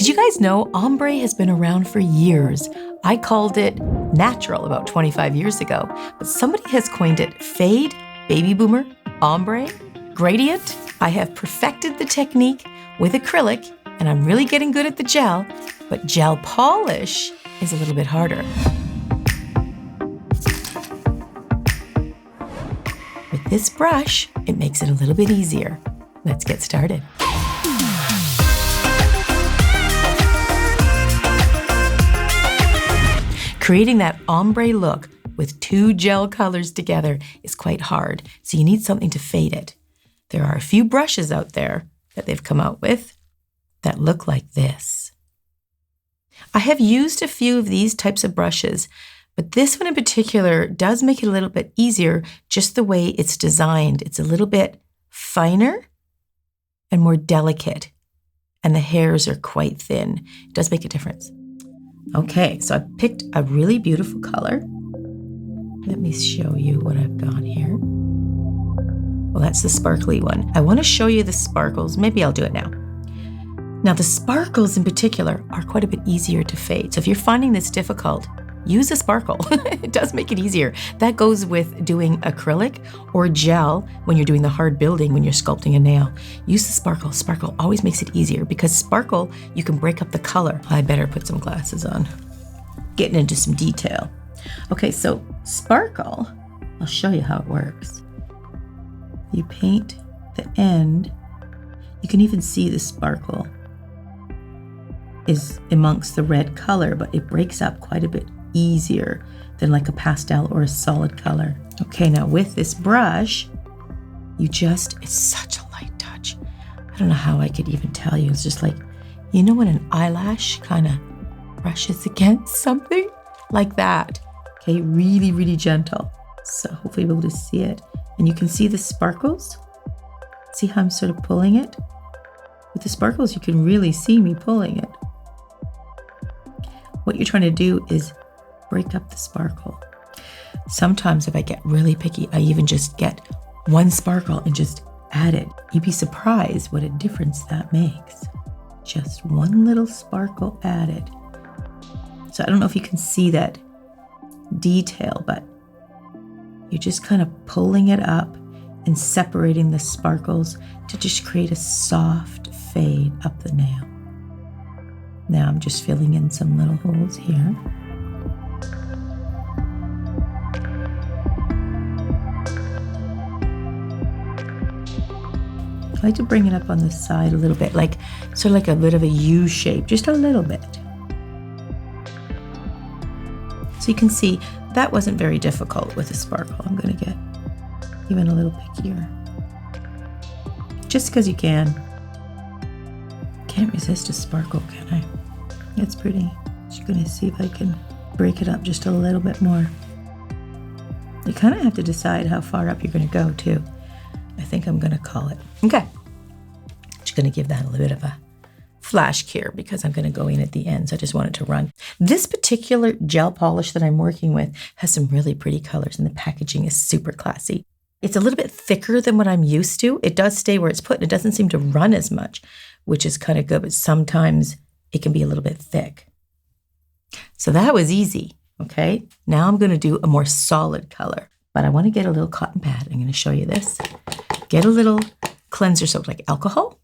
Did you guys know ombre has been around for years? I called it natural about 25 years ago, but somebody has coined it fade, baby boomer, ombre, gradient. I have perfected the technique with acrylic, and I'm really getting good at the gel, but gel polish is a little bit harder. With this brush, it makes it a little bit easier. Let's get started. Creating that ombre look with two gel colors together is quite hard, so you need something to fade it. There are a few brushes out there that they've come out with that look like this. I have used a few of these types of brushes, but this one in particular does make it a little bit easier just the way it's designed. It's a little bit finer and more delicate, and the hairs are quite thin. It does make a difference. Okay, so I picked a really beautiful color. Let me show you what I've got here. Well, that's the sparkly one. I want to show you the sparkles. Maybe I'll do it now. Now, the sparkles in particular are quite a bit easier to fade. So if you're finding this difficult, use a sparkle. It does make it easier. That goes with doing acrylic or gel when you're doing the hard building, when you're sculpting a nail. Use the sparkle. Sparkle always makes it easier because sparkle, you can break up the color. I better put some glasses on. Getting into some detail. Okay, so sparkle, I'll show you how it works. You paint the end. You can even see the sparkle is amongst the red color, but it breaks up quite a bit easier than like a pastel or a solid color. Okay, now with this brush, it's such a light touch. I don't know how I could even tell you. It's just like, you know when an eyelash kind of brushes against something? Like that. Okay, really, really gentle. So hopefully you'll be able to see it. And you can see the sparkles. See how I'm sort of pulling it? With the sparkles, you can really see me pulling it. What you're trying to do is break up the sparkle. Sometimes if I get really picky, I even just get one sparkle and just add it. You'd be surprised what a difference that makes. Just one little sparkle added. So I don't know if you can see that detail, but you're just kind of pulling it up and separating the sparkles to just create a soft fade up the nail. Now I'm just filling in some little holes here. I like to bring it up on the side a little bit, like sort of like a bit of a U shape, just a little bit. So you can see that wasn't very difficult with a sparkle. I'm going to get even a little pickier. Just because you can. Can't resist a sparkle, can I? It's pretty. Just going to see if I can break it up just a little bit more. You kind of have to decide how far up you're going to go too. I think I'm going to call it. Okay. Just going to give that a little bit of a flash cure because I'm going to go in at the end. So I just want it to run. This particular gel polish that I'm working with has some really pretty colors and the packaging is super classy. It's a little bit thicker than what I'm used to. It does stay where it's put and it doesn't seem to run as much, which is kind of good, but sometimes it can be a little bit thick. So that was easy, okay? Now I'm going to do a more solid color, but I want to get a little cotton pad. I'm going to show you this. Get a little cleanser soap like alcohol,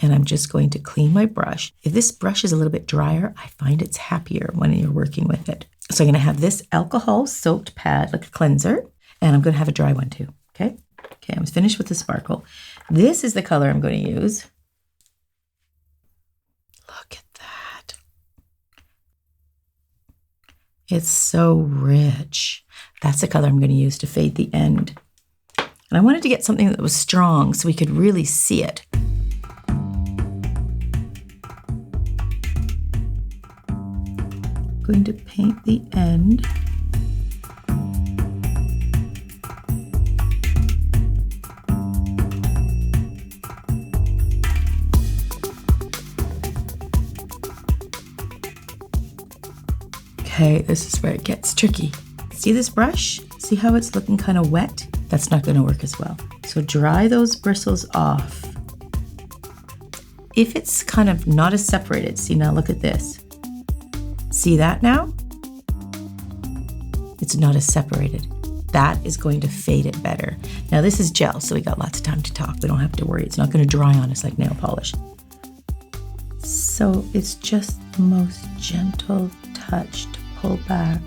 and I'm just going to clean my brush. If this brush is a little bit drier, I find it's happier when you're working with it. So I'm going to have this alcohol soaked pad like a cleanser, and I'm going to have a dry one too, okay? Okay, I'm finished with the sparkle. This is the color I'm going to use. Look at that. It's so rich. That's the color I'm going to use to fade the end. And I wanted to get something that was strong so we could really see it. I'm going to paint the end. Okay, this is where it gets tricky. See this brush? See how it's looking kind of wet? That's not going to work as well. So dry those bristles off. if it's kind of not as separated, see now look at this. See that now? It's not as separated. That is going to fade it better. Now this is gel, so we got lots of time to talk. We don't have to worry. It's not going to dry on us like nail polish. So it's just the most gentle touch to pull back.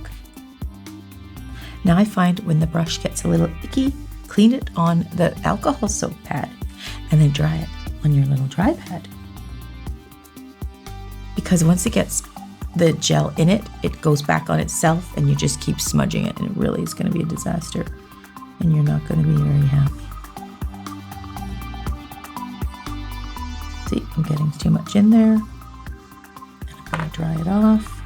Now I find when the brush gets a little icky, clean it on the alcohol soap pad and then dry it on your little dry pad. Because once it gets the gel in it, it goes back on itself and you just keep smudging it, and it really is going to be a disaster and you're not going to be very happy. See, I'm getting too much in there and I'm going to dry it off.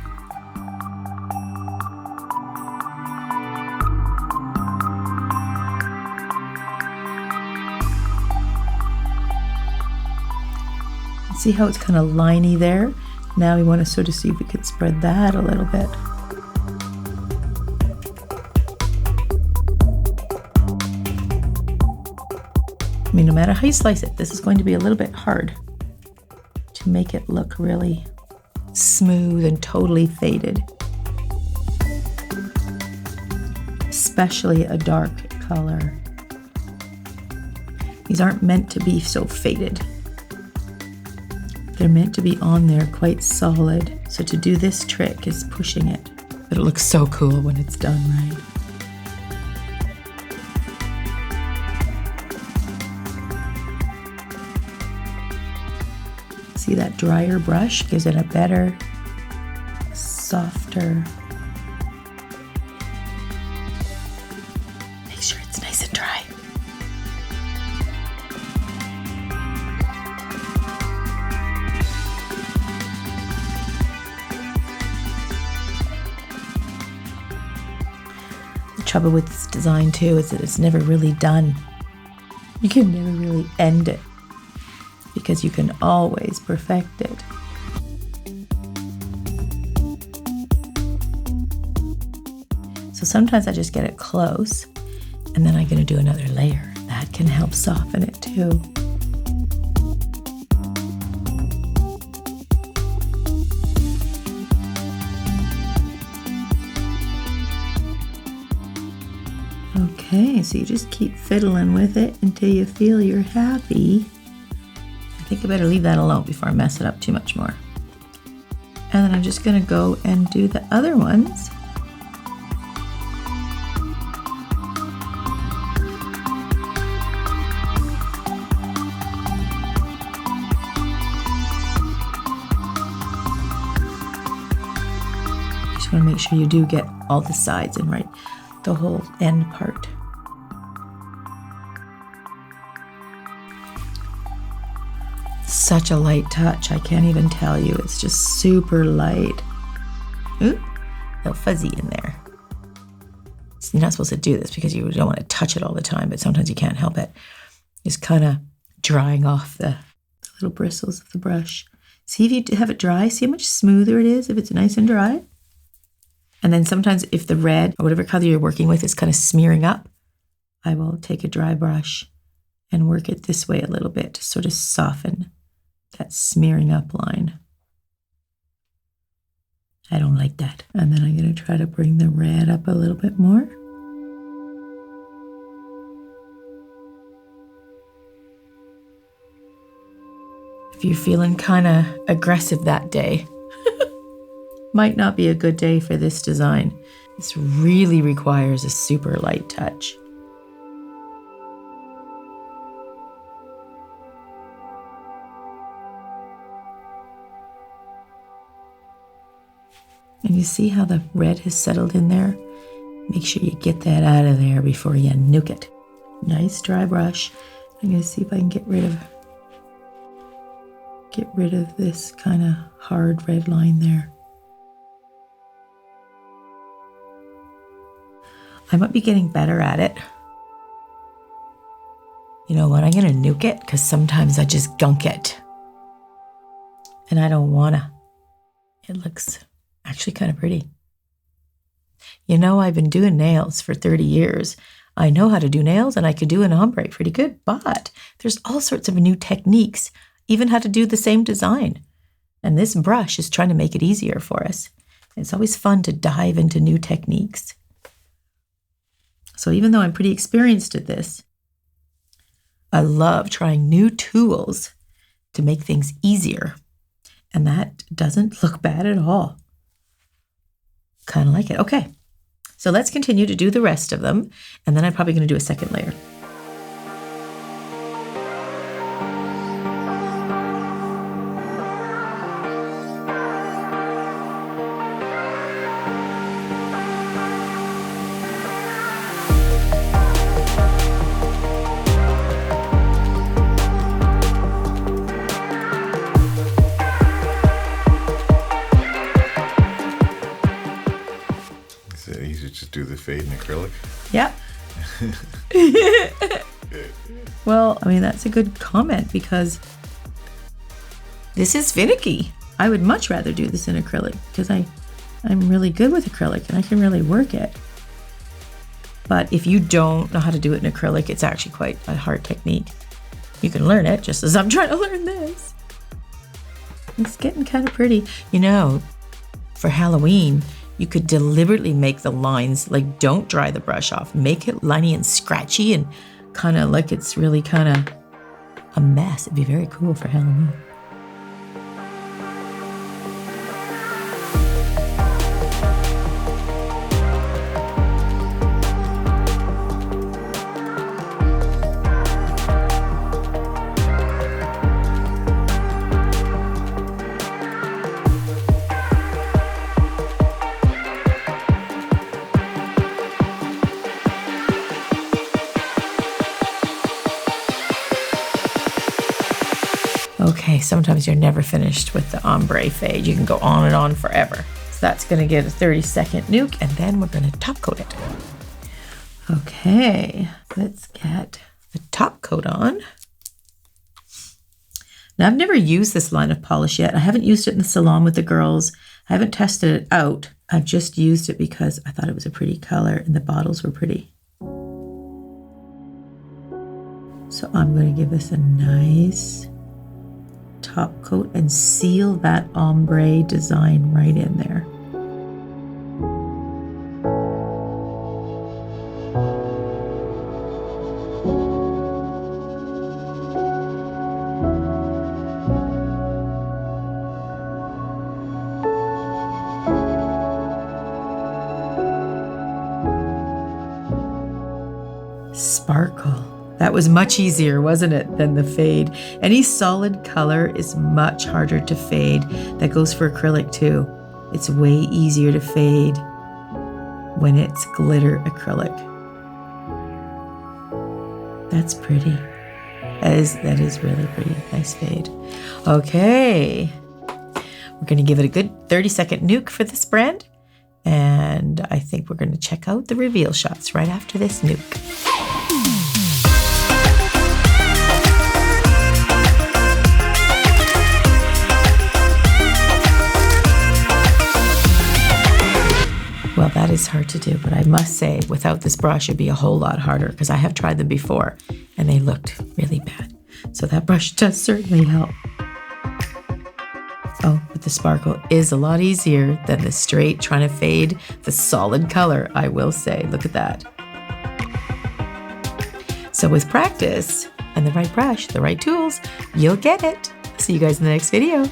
See how it's kind of liney there? Now we want to sort of see if we could spread that a little bit. I mean, no matter how you slice it, this is going to be a little bit hard to make it look really smooth and totally faded. Especially a dark color. These aren't meant to be so faded. They're meant to be on there quite solid. So to do this trick is pushing it. But it looks so cool when it's done right. See, that drier brush gives it a better, softer. Make sure it's nice and dry. Trouble with this design too is that it's never really done. You can never really end it because you can always perfect it. So sometimes I just get it close and then I'm going to do another layer. That can help soften it too. Okay, so you just keep fiddling with it until you feel you're happy. I think I better leave that alone before I mess it up too much more. And then I'm just going to go and do the other ones. Just want to make sure you do get all the sides in right. The whole end part. Such a light touch, I can't even tell you. It's just super light. Ooh, a little fuzzy in there. So you're not supposed to do this because you don't want to touch it all the time, but sometimes you can't help it. Just kind of drying off the little bristles of the brush. See if you have it dry, see how much smoother it is if it's nice and dry. And then sometimes if the red or whatever color you're working with is kind of smearing up, I will take a dry brush and work it this way a little bit to sort of soften that smearing up line. I don't like that. And then I'm going to try to bring the red up a little bit more. If you're feeling kind of aggressive that day, might not be a good day for this design. This really requires a super light touch. And you see how the red has settled in there? Make sure you get that out of there before you nuke it. Nice dry brush. I'm going to see if I can get rid of this kind of hard red line there. I might be getting better at it. You know what? I'm going to nuke it because sometimes I just gunk it. And I don't want to. It looks actually kind of pretty. You know, I've been doing nails for 30 years. I know how to do nails and I could do an ombre pretty good, but there's all sorts of new techniques even how to do the same design. And this brush is trying to make it easier for us. It's always fun to dive into new techniques. So even though I'm pretty experienced at this, I love trying new tools to make things easier. And that doesn't look bad at all. Kind of like it. Okay, so let's continue to do the rest of them. And then I'm probably going to do a second layer. Just do the fade in acrylic? Yeah. Well, I mean, that's a good comment because this is finicky. I would much rather do this in acrylic because I'm really good with acrylic and I can really work it. But if you don't know how to do it in acrylic, it's actually quite a hard technique. You can learn it just as I'm trying to learn this. It's getting kind of pretty. You know, for Halloween, you could deliberately make the lines, like don't dry the brush off. Make it liney and scratchy and kind of like it's really kind of a mess. It'd be very cool for Halloween. Okay, sometimes you're never finished with the ombre fade. You can go on and on forever. So that's going to get a 30-second nuke, and then we're going to top coat it. Okay, let's get the top coat on. Now, I've never used this line of polish yet. I haven't used it in the salon with the girls. I haven't tested it out. I've just used it because I thought it was a pretty color and the bottles were pretty. So I'm going to give this a nice top coat and seal that ombre design right in there. Sparkle. That was much easier, wasn't it, than the fade? Any solid color is much harder to fade. That goes for acrylic too. It's way easier to fade when it's glitter acrylic. That's pretty. That is really pretty. Nice fade. Okay. We're going to give it a good 30-second nuke for this brand. And I think we're going to check out the reveal shots right after this nuke. Well, that is hard to do, but I must say, without this brush, it'd be a whole lot harder because I have tried them before and they looked really bad. So that brush does certainly help. Oh, but the sparkle is a lot easier than the straight trying to fade the solid color, I will say. Look at that. So with practice and the right brush, the right tools, you'll get it. See you guys in the next video.